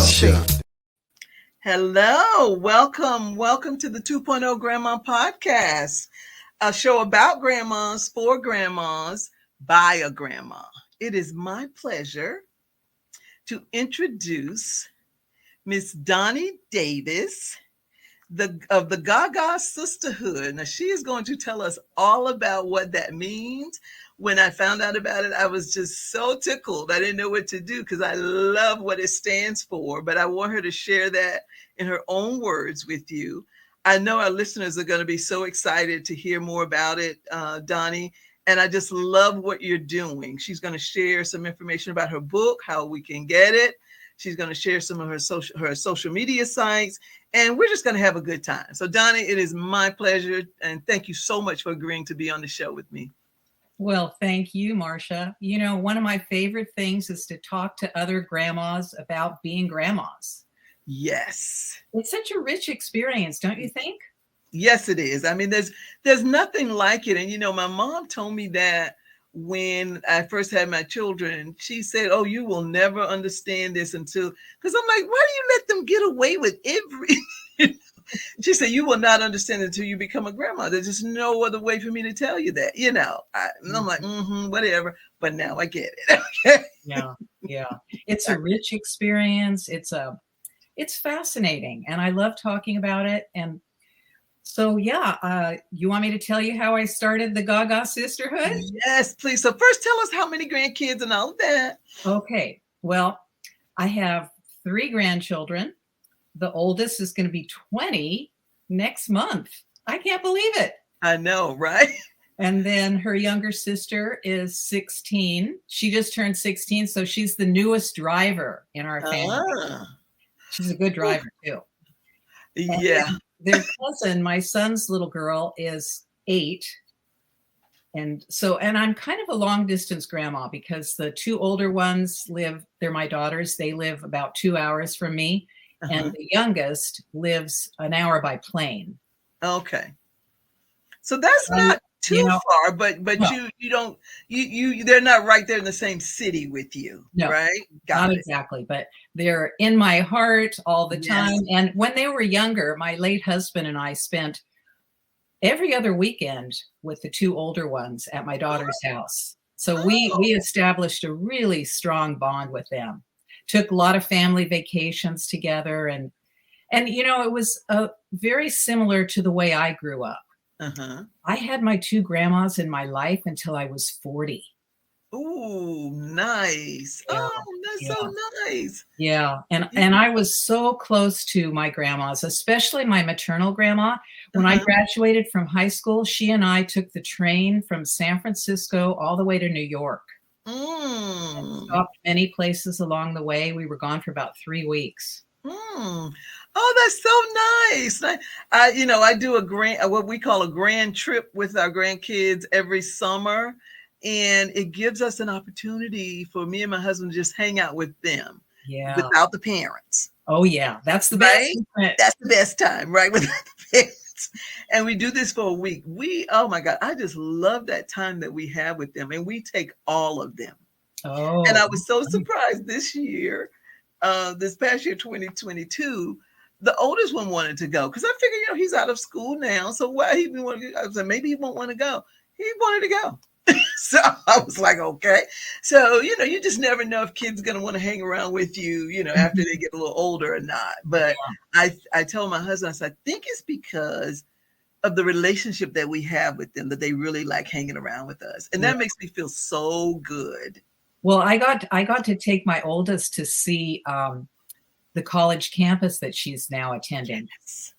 Show. Hello, welcome to the 2.0 Grandma Podcast, a show about grandmas, for grandmas, by a grandma. It is my pleasure to introduce Miss Donne Davis, of the GaGa Sisterhood. Now, she is going to tell us all about what that means. When I found out about it, I was just so tickled. I didn't know what to do because I love what it stands for, but I want her to share that in her own words with you. I know our listeners are going to be so excited to hear more about it, Donnie, and I just love what you're doing. She's going to share some information about her book, how we can get it. She's going to share some of her social media sites, and we're just going to have a good time. So, Donnie, it is my pleasure, and thank you so much for agreeing to be on the show with me. Well, thank you, Marcia. You know, one of my favorite things is to talk to other grandmas about being grandmas. Yes. It's such a rich experience, don't you think? Yes, it is. I mean, there's nothing like it. And, you know, my mom told me that when I first had my children. She said, oh, you will never understand this until, because I'm like, why do you let them get away with everything? She said, you will not understand until you become a grandma. There's just no other way for me to tell you that, you know. And I'm like, whatever. But now I get it. Yeah. It's a rich experience. It's fascinating. And I love talking about it. And so, you want me to tell you how I started the GaGa Sisterhood? Yes, please. So first tell us how many grandkids and all of that. Okay. Well, I have 3 grandchildren. The oldest is going to be 20 next month. I can't believe it. I know, right? And then her younger sister is 16. She just turned 16, so she's the newest driver in our family. She's a good driver, too. Yeah. Their cousin, my son's little girl, is 8. And I'm kind of a long distance grandma because the 2 older ones they're my daughters. They live about 2 hours from me. And the youngest lives an hour by plane. Okay. So that's not too far, but no. They're not right there in the same city with you, no, right? Not exactly, but they're in my heart all the time. And when they were younger, my late husband and I spent every other weekend with the 2 older ones at my daughter's house. So we established a really strong bond with them. Took a lot of family vacations together, and you know, it was very similar to the way I grew up. I had my 2 grandmas in my life until I was 40. Ooh, nice. Yeah. Oh, that's so nice. Yeah. And I was so close to my grandmas, especially my maternal grandma. When I graduated from high school, she and I took the train from San Francisco all the way to New York. Stopped many places along the way. We were gone for about 3 weeks. Oh, that's so nice. I do what we call a grand trip with our grandkids every summer. And it gives us an opportunity for me and my husband to just hang out with them without the parents. Oh, yeah. That's the best. Right? That's the best time, right? Without the parents. And we do this for a week. Oh, my God. I just love that time that we have with them. And we take all of them. Oh. And I was so surprised this year, this past year, 2022, the oldest one wanted to go. Because I figured, he's out of school now. So why he want to go? I was like, maybe he won't want to go. He wanted to go. So I was like, okay. So, you just never know if kids going to want to hang around with you, after they get a little older or not. But I told my husband, I said, I think it's because of the relationship that we have with them, that they really like hanging around with us. And that makes me feel so good. Well, I got to take my oldest to see the college campus that she's now attending. Yes.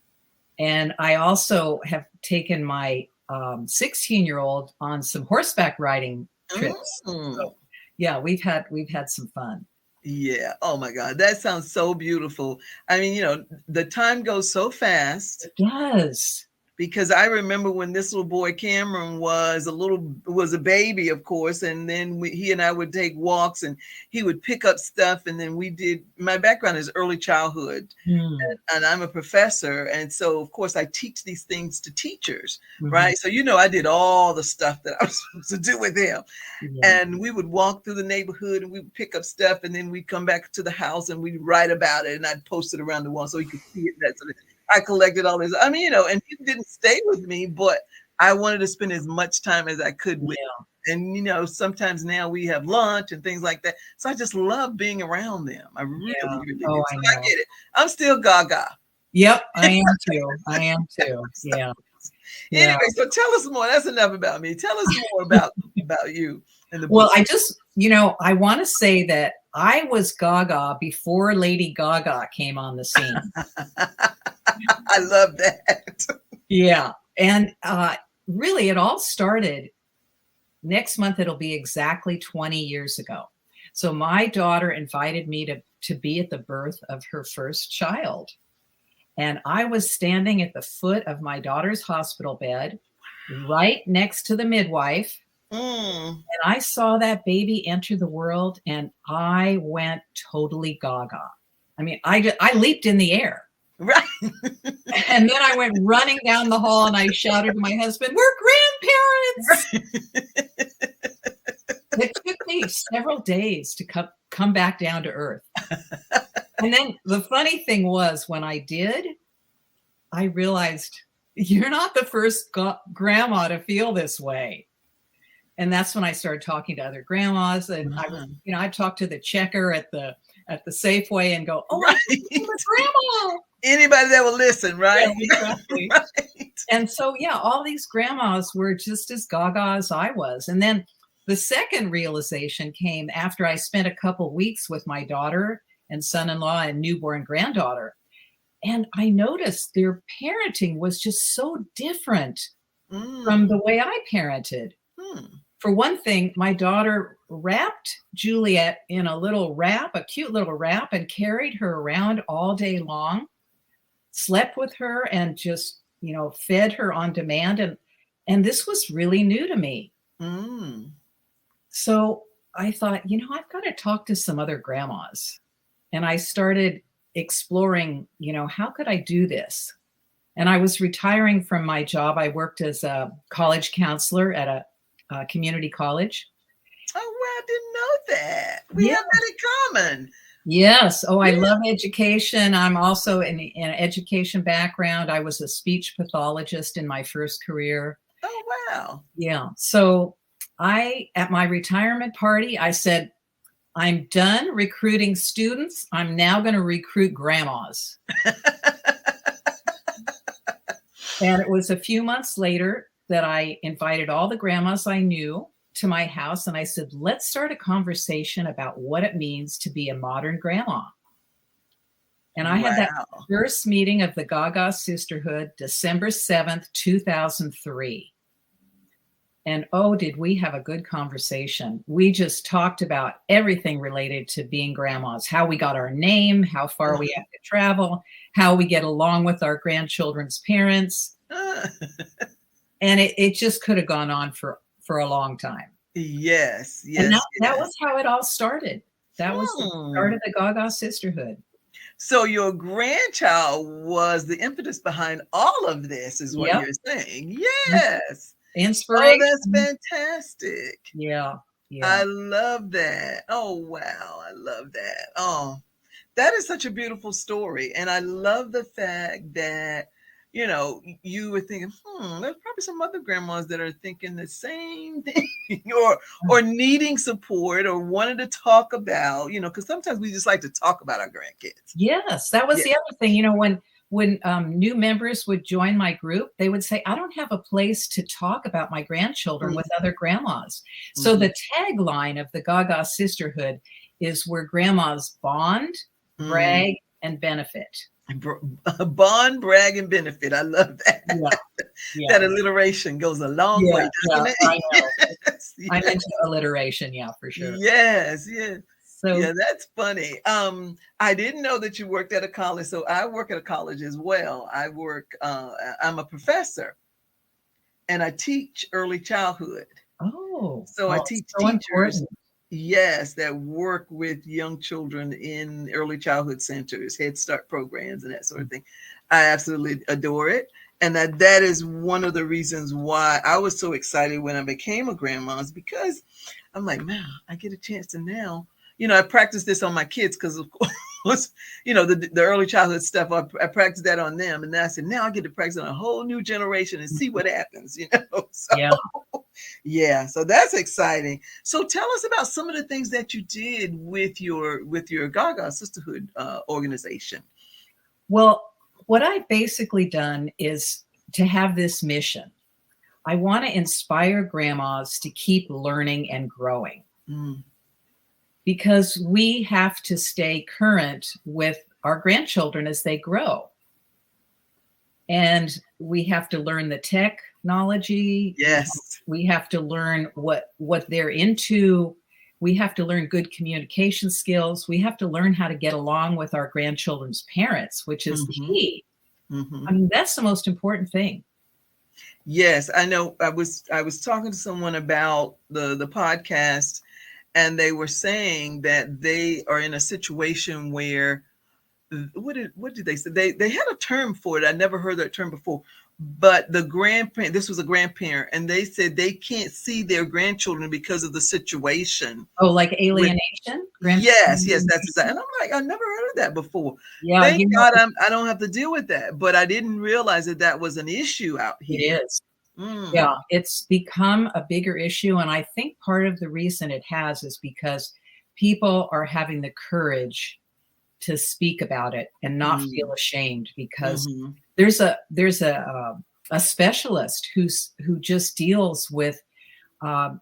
And I also have taken my 16-year-old on some horseback riding trips. So, yeah, we've had some fun. Yeah. Oh my God. That sounds so beautiful. I mean, the time goes so fast. It does. because I remember when this little boy Cameron was a baby, of course, and then he and I would take walks, and he would pick up stuff, and then my background is early childhood, and I'm a professor, and so of course I teach these things to teachers, right? So I did all the stuff that I was supposed to do with him, and we would walk through the neighborhood, and we would pick up stuff, and then we'd come back to the house, and we'd write about it, and I'd post it around the wall so he could see it. That sort of I collected all this. I mean, and he didn't stay with me, but I wanted to spend as much time as I could with him. And, sometimes now we have lunch and things like that. So I just love being around them. I really, really do. So I get it. I'm still GaGa. Yep, I am too. I am too. Yeah. Anyway, so tell us more. That's enough about me. Tell us more about you. And the well, I just, I want to say that I was GaGa before Lady Gaga came on the scene. I love that. Yeah. And really, it all started next month. It'll be exactly 20 years ago. So my daughter invited me to be at the birth of her first child. And I was standing at the foot of my daughter's hospital bed, right next to the midwife. And I saw that baby enter the world, and I went totally GaGa. I mean, I leaped in the air. Right. And then I went running down the hall, and I shouted to my husband, "We're grandparents!" It took me several days to come back down to earth. And then the funny thing was, when I did, I realized you're not the first grandma to feel this way. And that's when I started talking to other grandmas, and I talked to the checker at the Safeway and go, "Oh, right. I'm a grandma." Anybody that will listen, right? Yeah, exactly. Right. And so, all these grandmas were just as GaGa as I was. And then the second realization came after I spent a couple weeks with my daughter and son-in-law and newborn granddaughter. And I noticed their parenting was just so different from the way I parented. For one thing, my daughter wrapped Juliet in a cute little wrap, and carried her around all day long, slept with her, and just, fed her on demand. And this was really new to me. So I thought, I've got to talk to some other grandmas. And I started exploring, how could I do this? And I was retiring from my job. I worked as a college counselor at a community college. Oh, well, I didn't know that. We have that in common. Yes. Oh, I love education. I'm also in an education background. I was a speech pathologist in my first career. Oh, wow. Yeah. So at my retirement party, I said, I'm done recruiting students. I'm now going to recruit grandmas. And it was a few months later that I invited all the grandmas I knew to my house. And I said, let's start a conversation about what it means to be a modern grandma. And I had that first meeting of the GaGa Sisterhood, December 7th, 2003. And did we have a good conversation. We just talked about everything related to being grandmas, how we got our name, how far we have to travel, how we get along with our grandchildren's parents. And it just could have gone on for a long time. Yes. And that was how it all started. That was the start of the GaGa Sisterhood. So your grandchild was the impetus behind all of this, is what you're saying. Yes. Inspiration. Oh, that's fantastic. Yeah. I love that. Oh, wow. I love that. Oh, that is such a beautiful story. And I love the fact that, you were thinking, there's probably some other grandmas that are thinking the same thing or needing support or wanting to talk about, because sometimes we just like to talk about our grandkids. Yes, that was the other thing. When new members would join my group, they would say, I don't have a place to talk about my grandchildren with other grandmas. So the tagline of the GaGa Sisterhood is where grandmas bond, brag, and benefit. Bond, brag, and benefit. I love that. That alliteration goes a long way, doesn't it? I know. I'm into alliteration, for sure. Yes. So that's funny. I didn't know that you worked at a college. So I work at a college as well. I'm a professor. and I teach early childhood. Oh, So I well, teach so teachers, important. yes, that work with young children in early childhood centers, Head Start programs, and that sort of thing. I absolutely adore it. And that is one of the reasons why I was so excited when I became a grandma, is because I'm like, man, I get a chance to now, I practice this on my kids because, of course, the early childhood stuff, I practiced that on them. And then I said, now I get to practice on a whole new generation and see what happens. So, Yeah. yeah, so that's exciting. So tell us about some of the things that you did with your GaGa Sisterhood organization. Well, what I've basically done is to have this mission. I want to inspire grandmas to keep learning and growing, Mm, because we have to stay current with our grandchildren as they grow. And we have to learn the technology. yes. We have to learn what they're into. We have to learn good communication skills. We have to learn how to get along with our grandchildren's parents, which is the Hmm. key. Hmm. I mean, that's the most important thing. Yes, I know. I was talking to someone about the podcast, and they were saying that they are in a situation where, what did they say? They had a term for it. I never heard that term before. But the grandparent, this was a grandparent, and they said they can't see their grandchildren because of the situation. Oh, like With alienation, yes, yes, grandparent that's exactly. alienation. And I'm like, I never heard of that before. Yeah, Thank God I don't have to deal with that. But I didn't realize that was an issue out it here. is. Mm, Yeah, it's become a bigger issue. And I think part of the reason it has is because people are having the courage to speak about it and not feel mm, ashamed, because mhm. there's a specialist who just deals with um,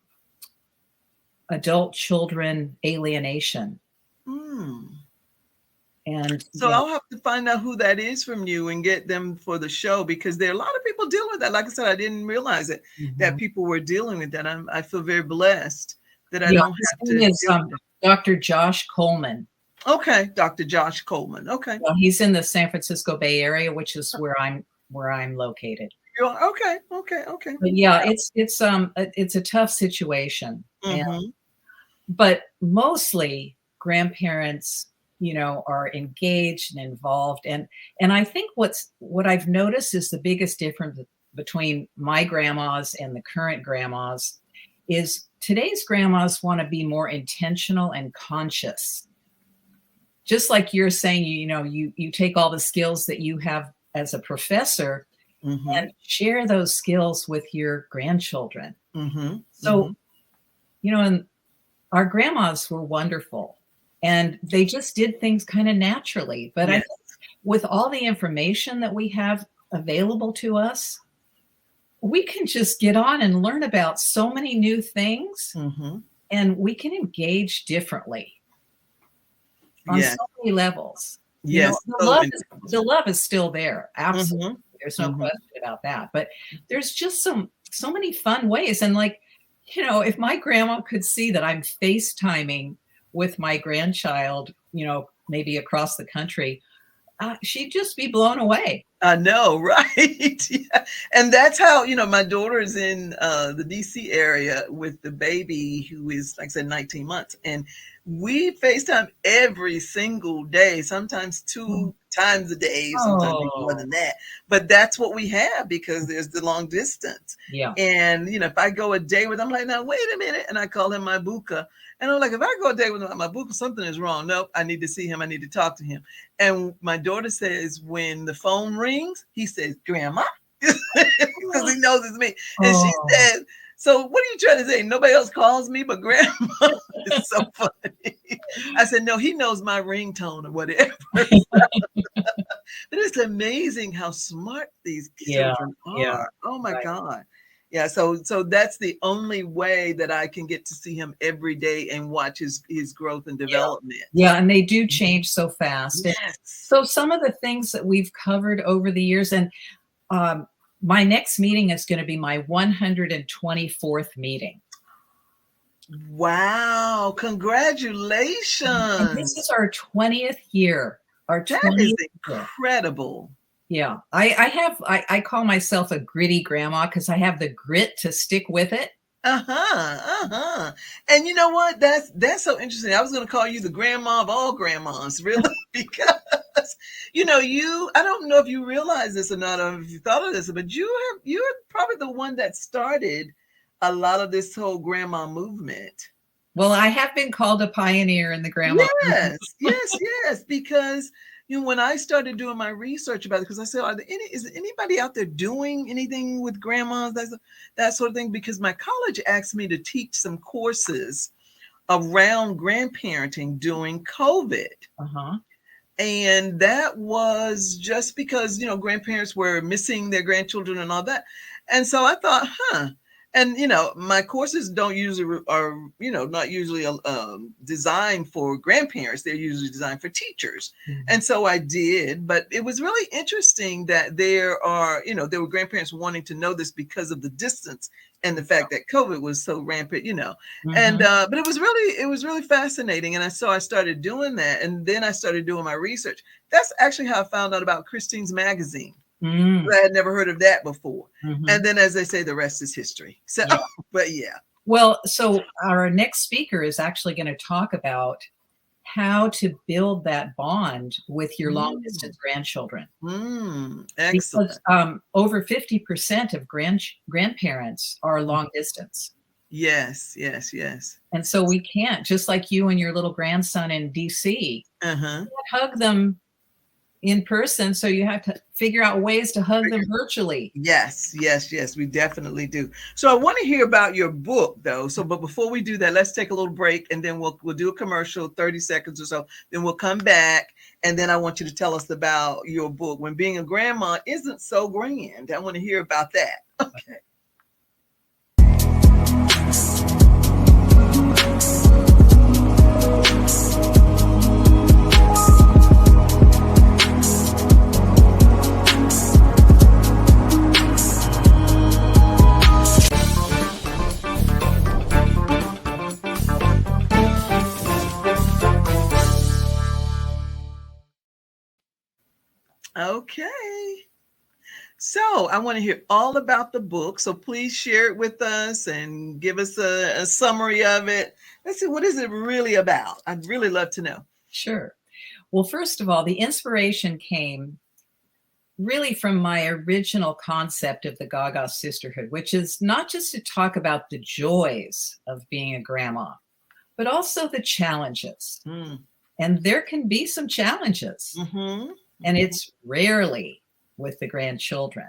adult children alienation. Mm. And So yeah, I'll have to find out who that is from you and get them for the show, because there are a lot of people dealing with that. Like I said, I didn't realize it, that mhm. people were dealing with that. I feel very blessed that I Yeah, don't his have name to is deal with that. Dr. Josh Coleman. Okay, Dr. Josh Coleman. Okay. Well, he's in the San Francisco Bay Area, which is where I'm located. Okay, okay, okay. But yeah, it's a tough situation. And Mm-hmm. but mostly grandparents, are engaged and involved. And I think what I've noticed is the biggest difference between my grandmas and the current grandmas is today's grandmas want to be more intentional and conscious. Just like you're saying, you take all the skills that you have as a professor Mm-hmm. and share those skills with your grandchildren. Mm-hmm. Mm-hmm. So, and our grandmas were wonderful, and they just did things kind of naturally. But I Yes. think with all the information that we have available to us, we can just get on and learn about so many new things, Mm-hmm. and we can engage differently on Yes. so many levels. Yes. The So love many. the love is still there. Absolutely. Mm-hmm. There's no Mm-hmm. question about that. But there's just so many fun ways. And like, if my grandma could see that I'm FaceTiming with my grandchild, maybe across the country, she'd just be blown away. I know, right? Yeah. And that's how, my daughter is in the DC area with the baby who is, like I said, 19 months. And we FaceTime every single day, sometimes two times a day, sometimes even more Oh, than that. But that's what we have because there's the long distance. yeah. And, if I go a day with, I'm like, now, wait a minute. And I call him my buka. And I'm like, if I go a day with my buka, something is wrong. Nope, I need to see him. I need to talk to him. And my daughter says, when the phone rings, he says, Grandma, because he knows it's me. And she Oh. says, so what are you trying to say? Nobody else calls me but Grandma? It's so funny. I said, no, he knows my ringtone or whatever. But it's amazing how smart these Yeah, children yeah, are. Oh my right. God. Yeah, so that's the only way that I can get to see him every day and watch his growth and Yeah. development. Yeah, and they do change so fast. And Yes. so some of the things that we've covered over the years, and um, my next meeting is going to be my 124th meeting. Wow, And this congratulations. is our 20th year. Our That is 20th year. incredible. Yeah. I call myself a gritty grandma because I have the grit to stick with it. And you know what? That's so interesting. I was going to call you the grandma of all grandmas, really, because I don't know if you realize this or not, or if you thought of this, but you're probably the one that started a lot of this whole grandma movement. Well, I have been called a pioneer in the grandma movement. Yes, because when I started doing my research about it, because I said, is anybody out there doing anything with grandmas, that sort of thing? Because my college asked me to teach some courses around grandparenting during COVID. Uh-huh. And that was just because, grandparents were missing their grandchildren and all that. And so I thought, and my courses don't usually are not usually designed for grandparents. They're usually designed for teachers. Mm-hmm. And so I did, but it was really interesting that there were grandparents wanting to know this because of the distance and the fact that COVID was so rampant, mm-hmm. And but it was really fascinating. And so I started doing that, and then I started doing my research. That's actually how I found out about Christine's Magazine. I had never heard of that before. Mm-hmm. And then, as they say, the rest is history. So, yeah. But yeah. Well, so our next speaker is actually going to talk about how to build that bond with your long distance grandchildren. Excellent. Because over 50% of grandparents are long distance. Yes. And so we can't, just like you and your little grandson in DC, hug them in person, so you have to figure out ways to hug them virtually. Yes, we definitely do. So I want to hear about your book, though. But before we do that, let's take a little break, and then we'll do a commercial, 30 seconds or so. Then we'll come back, and then I want you to tell us about your book, When Being a Grandma Isn't So Grand. I want to hear about that. Okay. Okay. So I want to hear all about the book. So please share it with us and give us a summary of it. Let's see, what is it really about? I'd really love to know. Sure. Well, first of all, the inspiration came really from my original concept of the GaGa Sisterhood, which is not just to talk about the joys of being a grandma, but also the challenges. And there can be some challenges. And it's rarely with the grandchildren.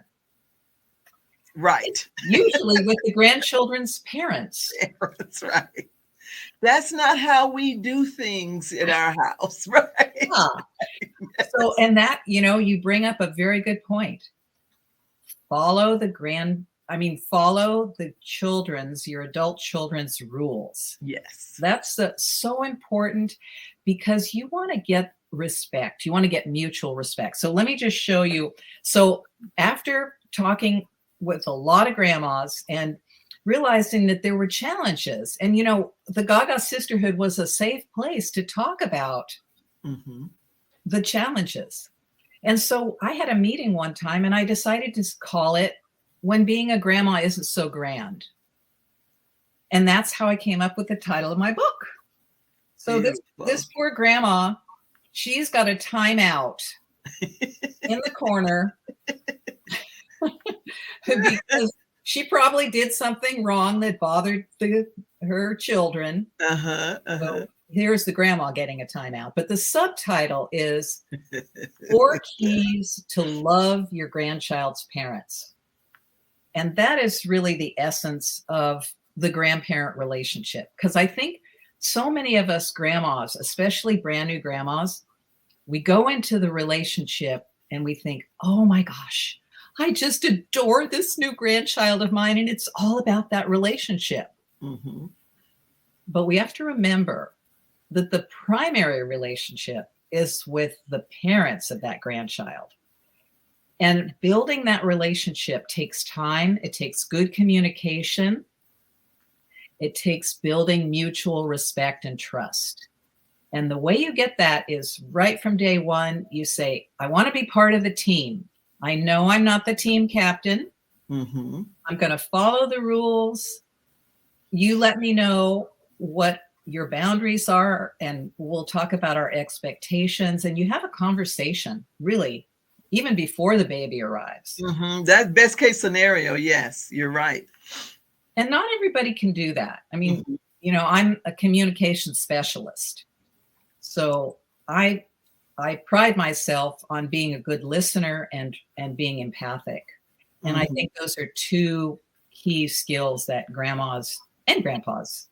Right. Usually with the grandchildren's parents. That's right. That's not how we do things in our house, right? Yeah. Yes. So, and that, you bring up a very good point. Follow your adult children's rules. Yes. That's so important, because you want to get respect. You want to get mutual respect. So let me just show you. So after talking with a lot of grandmas and realizing that there were challenges, and the GaGa Sisterhood was a safe place to talk about the challenges. And so I had a meeting one time, and I decided to call it When Being a Grandma Isn't So Grand. And that's how I came up with the title of my book. So this poor grandma, she's got a timeout in the corner because she probably did something wrong that bothered her children. So here's the grandma getting a timeout. But the subtitle is 4 Keys to Love Your Grandchild's Parents. And that is really the essence of the grandparent relationship. Because I think so many of us grandmas, especially brand new grandmas, we go into the relationship and we think, oh my gosh, I just adore this new grandchild of mine. And it's all about that relationship. But we have to remember that the primary relationship is with the parents of that grandchild. And building that relationship takes time. It takes good communication. It takes building mutual respect and trust. And the way you get that is right from day one, you say, I want to be part of the team. I know I'm not the team captain. Mm-hmm. I'm going to follow the rules. You let me know what your boundaries are, and we'll talk about our expectations. And you have a conversation, really, even before the baby arrives. Mm-hmm. That best case scenario. Yes, you're right. And not everybody can do that. I mean, Mm-hmm. I'm a communication specialist. So I pride myself on being a good listener and being empathic. And I Mm-hmm. think those are two key skills that grandmas and grandpas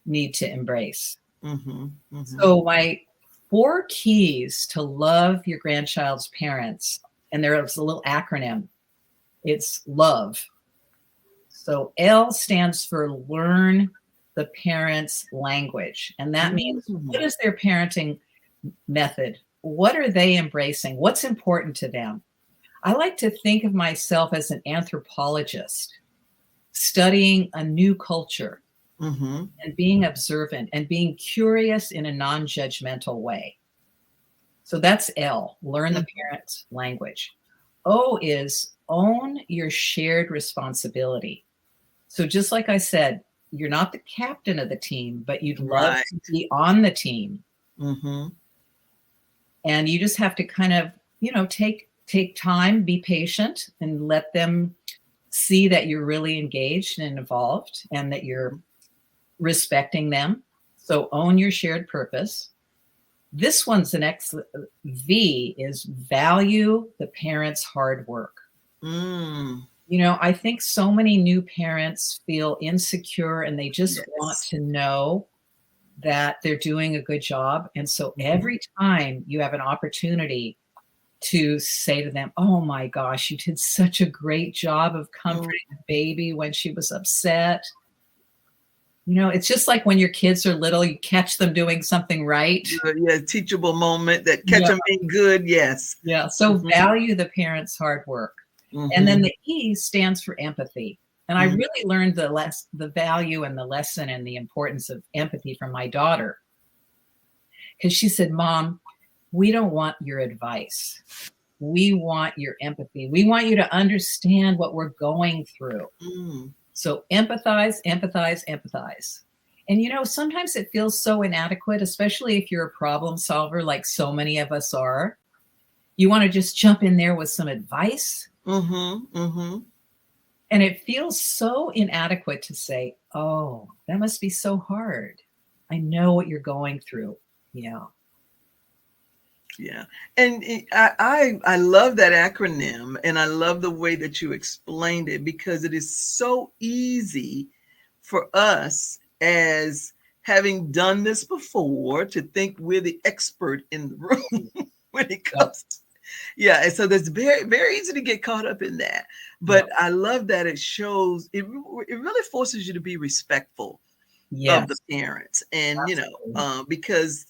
need to embrace. Mm-hmm. Mm-hmm. So my 4 keys to love your grandchild's parents, and there's a little acronym. It's love. So L stands for learn the parent's language. And that means, Mm-hmm. what is their parenting method? What are they embracing? What's important to them? I like to think of myself as an anthropologist studying a new culture Mm-hmm. and being observant and being curious in a non-judgmental way. So that's L, learn the parent's language. O is own your shared responsibility. So just like I said, you're not the captain of the team, but you'd love Right. to be on the team. Mm-hmm. And you just have to kind of, take time, be patient, and let them see that you're really engaged and involved and that you're respecting them. So own your shared purpose. This one's the next V is value the parent's hard work. Mm. I think so many new parents feel insecure and they just want Yes. to know that they're doing a good job. And so Mm-hmm. every time you have an opportunity to say to them, oh my gosh, you did such a great job of comforting the baby when she was upset. It's just like when your kids are little, you catch them doing something right. Yeah, teachable moment that catch Yeah. them being good. Yes. Yeah. So Mm-hmm. value the parents' hard work. And then the E stands for empathy. And I really learned the value and the lesson and the importance of empathy from my daughter. Because she said, Mom, we don't want your advice. We want your empathy. We want you to understand what we're going through. Mm. So empathize, empathize, empathize. And sometimes it feels so inadequate, especially if you're a problem solver like so many of us are. You want to just jump in there with some advice. Mm-hmm. Mm-hmm. And it feels so inadequate to say, oh, that must be so hard. I know what you're going through. Yeah. Yeah. And I love that acronym, and I love the way that you explained it, because it is so easy for us, as having done this before, to think we're the expert in the room when it comes to, yeah. And so that's very, very easy to get caught up in that. But I love that it shows, it really forces you to be respectful of the parents. And, because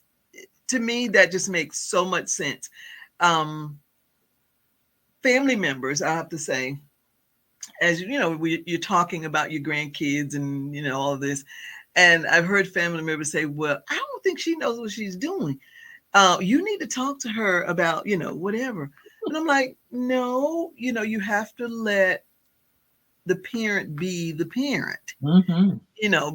to me, that just makes so much sense. Family members, I have to say, as you know, you're talking about your grandkids and, all of this. And I've heard family members say, well, I don't think she knows what she's doing. You need to talk to her about, whatever. And I'm like, no, you have to let the parent be the parent. Mm-hmm.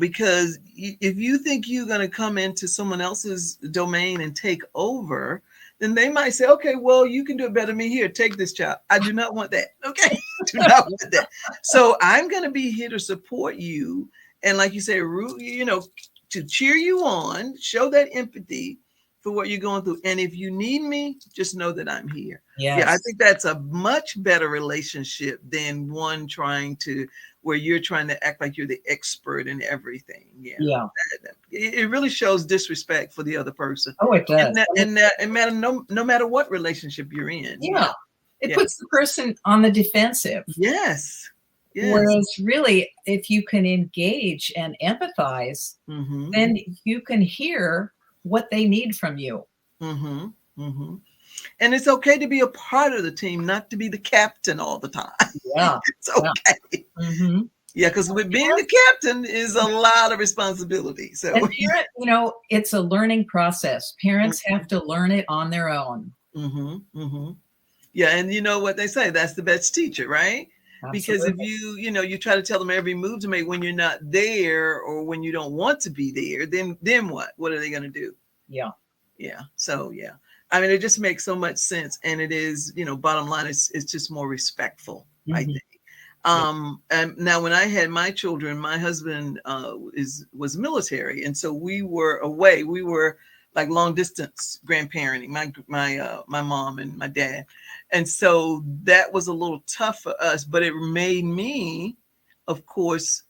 Because if you think you're going to come into someone else's domain and take over, then they might say, okay, well, you can do it better than me. Here, take this child. I do not want that. Okay. Do not want that. So I'm going to be here to support you. And like you say, to cheer you on, show that empathy for what you're going through. And if you need me, just know that I'm here. Yes. Yeah, I think that's a much better relationship than one where you're trying to act like you're the expert in everything. Yeah. It really shows disrespect for the other person. Oh, it does. No matter what relationship you're in. Yeah. It puts the person on the defensive. Yes. Whereas really, if you can engage and empathize, then you can hear what they need from you. Mm-hmm. Mm-hmm. And it's okay to be a part of the team, not to be the captain all the time. Yeah. It's okay. Yeah. Mm-hmm. Yeah, because with being the captain is a lot of responsibility. So, and parent, it's a learning process. Parents have to learn it on their own. Mm-hmm. Mm-hmm. Yeah, and you know what they say, that's the best teacher, right? Because if Absolutely. you try to tell them every move to make when you're not there or when you don't want to be there, then what? What are they going to do? Yeah. Yeah. So yeah, I mean, it just makes so much sense, and it is, bottom line is it's just more respectful, I Hmm. think. Yeah. And now when I had my children, my husband was military, and so we were away. We were like long distance grandparenting. My mom and my dad, and so that was a little tough for us. But it made me, of course,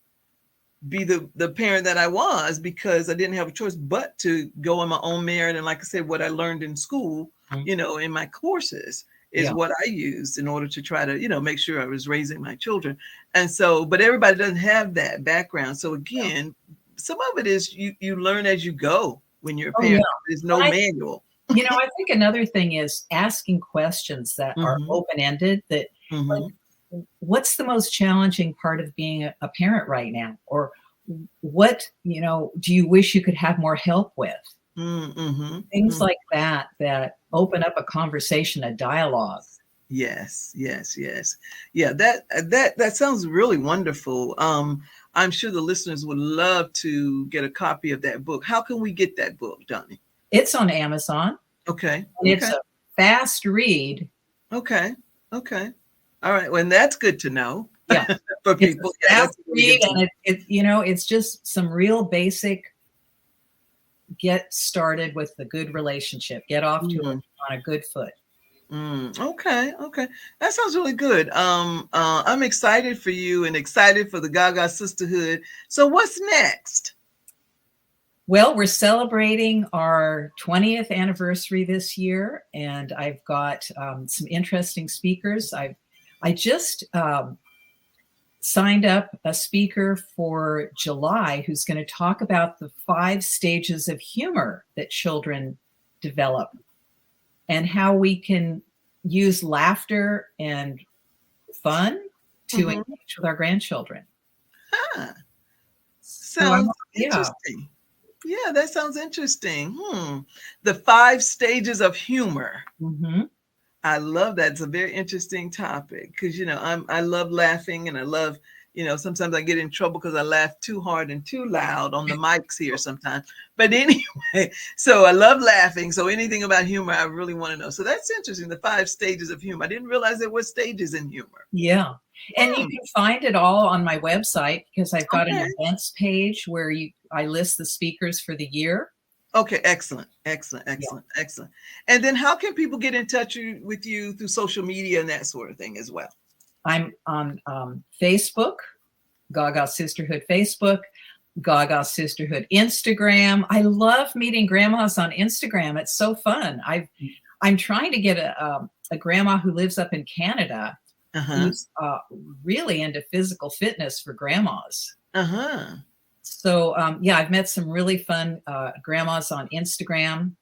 be the parent that I was, because I didn't have a choice but to go on my own merit. And like I said, what I learned in school, Mhm. in my courses is Yeah. what I used in order to try to, make sure I was raising my children. And so, but everybody doesn't have that background. So Yeah. again, some of it is you learn as you go when you're a Oh, yeah. parent. There's no And manual. I think another thing is asking questions that are Mm-hmm. open-ended, that like, Mm-hmm. what's the most challenging part of being a parent right now? Or what, do you wish you could have more help with? Mm-hmm. Things Mm-hmm. like that, that open up a conversation, a dialogue. Yes, yes, yes. Yeah, that sounds really wonderful. I'm sure the listeners would love to get a copy of that book. How can we get that book, Donnie? It's on Amazon, Okay, and it's okay, a fast read. okay, okay. All right, well, and that's good to know Yeah. for It's people. a Yeah, fast that's really read, good to know. and it's just some real basic get started with the good relationship, get off to Mm, on a good foot. okay, okay. That sounds really good. I'm excited for you and excited for the GaGa Sisterhood. So what's next? Well, we're celebrating our 20th anniversary this year, and I've got some interesting speakers. I just signed up a speaker for July who's going to talk about the 5 stages of humor that children develop and how we can use laughter and fun to Mm-hmm. engage with our grandchildren. Ah, So sounds yeah. interesting. Yeah, that sounds interesting. The 5 stages of humor. Hmm. I love that. It's a very interesting topic because I love laughing, and I love, sometimes I get in trouble because I laugh too hard and too loud on the mics here sometimes. But anyway, so I love laughing. So anything about humor, I really want to know. So that's interesting. The 5 stages of humor. I didn't realize there were stages in humor. Yeah. And you Hmm. can find it all on my website because I've got an Okay. events page where I list the speakers for the year. Okay, excellent, excellent, Yeah. excellent, excellent. And then how can people get in touch with you through social media and that sort of thing as well? I'm on Facebook, GaGa Sisterhood Facebook, GaGa Sisterhood Instagram. I love meeting grandmas on Instagram. It's so fun. I'm trying to get a grandma who lives up in Canada Uh-huh. who's really into physical fitness for grandmas. Uh-huh. So yeah, I've met some really fun grandmas on Instagram,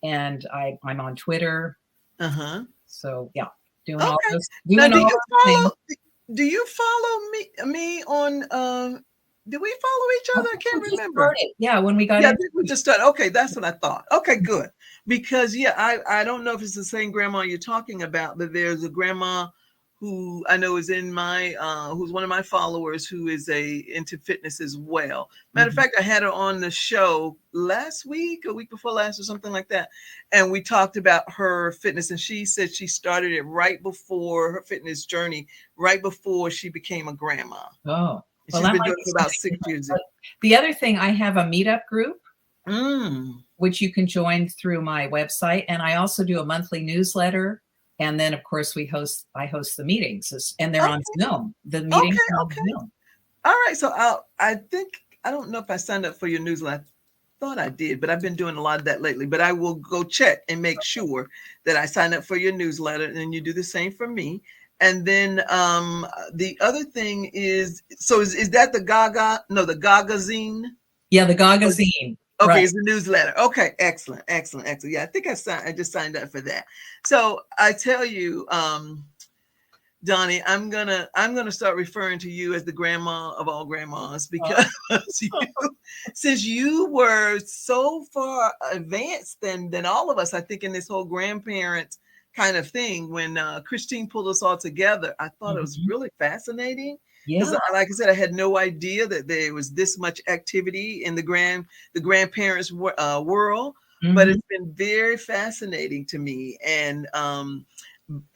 and I'm on Twitter. Uh-huh. So yeah, doing all Okay. those Now, doing all those things. do you follow me on do we follow each I other? I think we can't just remember. started. Yeah, when we got Yeah, I in. think we just started. Okay, that's what I thought. Okay, good. Because yeah, I don't know if it's the same grandma you're talking about, but there's a grandma who I know is in my who's one of my followers who is into fitness as well. Matter of Mhm. fact, I had her on the show last week, a week before last, or something like that, and we talked about her fitness. And she said she started it right before her fitness journey, right before she became a grandma. Oh, And well, she's that been might doing be it for about something 6 years. different. But the other thing, I have a meetup group Mm. which you can join through my website, and I also do a monthly newsletter. And then, of course, I host the meetings, and they're on Okay, Zoom. The meetings okay, are on okay. Zoom. All right, so I think I don't know if I signed up for your newsletter. I thought I did, but I've been doing a lot of that lately. But I will go check and make sure that I sign up for your newsletter, and you do the same for me. And then the other thing is, so is that the GaGa? No, the GaGa zine. Yeah, the Gagazine. Okay, Right. it's the newsletter. Okay, excellent, excellent, excellent. Yeah, I think I just signed up for that. So I tell you, Donnie, I'm gonna start referring to you as the grandma of all grandmas because since you were so far advanced than all of us, I think in this whole grandparent kind of thing. When Christine pulled us all together, I thought it was Mhm. really fascinating because, Yeah. like I said, I had no idea that there was this much activity in the grandparents world. But Mhm. it's been very fascinating to me, and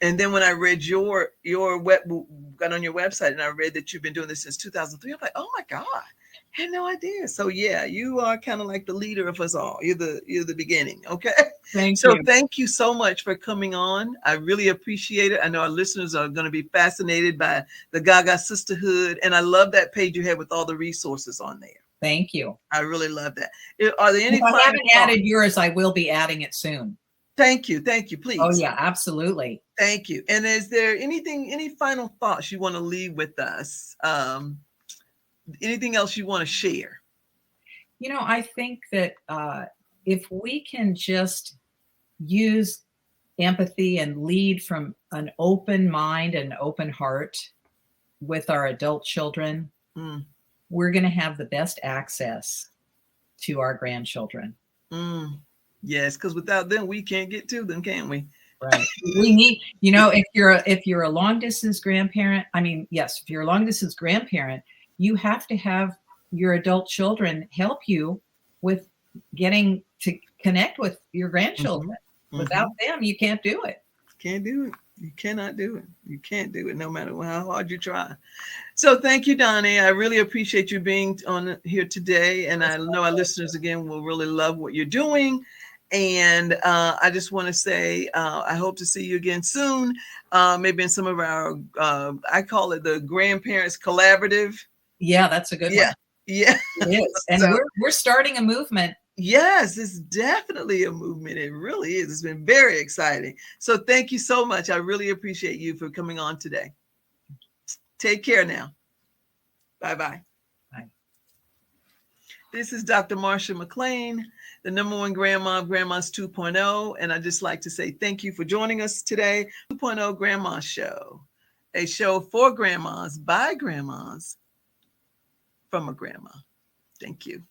then when I read got on your website and I read that you've been doing this since 2003, I'm like, oh my God, I had no idea. So yeah, you are kind of like the leader of us all. You're the beginning. Okay. Thank So you. thank you so much for coming on. I really appreciate it. I know our listeners are going to be fascinated by the GaGa Sisterhood. And I love that page you have with all the resources on there. Thank you. I really love that. Are there any If I final haven't thoughts? added yours, I will be adding it soon. Thank you. Thank you. Oh, Please. yeah, absolutely. Thank you. And is there any final thoughts you want to leave with us? Anything else you want to share? I think that if we can just use empathy and lead from an open mind and open heart with our adult children, Mm, we're going to have the best access to our grandchildren. mm. Yes, because without them, we can't get to them, can we? Right. We need, if you're a long distance grandparent, yes, if you're a long distance grandparent, you have to have your adult children help you with getting to connect with your grandchildren. Mm-hmm. Without Mm-hmm. them, you can't do it. Can't do it. You cannot do it. You can't do it no matter how hard you try. So thank you, Donnie. I really appreciate you being on here today. And I know our listeners, again, will really love what you're doing. And I just want to say, I hope to see you again soon. Maybe in some of our, I call it the Grandparents Collaborative. Yeah, that's a good one. Yeah. Yeah. It is. And So, we're starting a movement. yes, it's definitely a movement. It really is. It's been very exciting. So thank you so much. I really appreciate you for coming on today. Take care now. Bye-bye. Bye. This is Dr. Marsha McLean, the #1 grandma of Grandmas 2.0. And I'd just like to say thank you for joining us today. 2.0 Grandma Show, a show for grandmas by grandmas from a grandma. Thank you.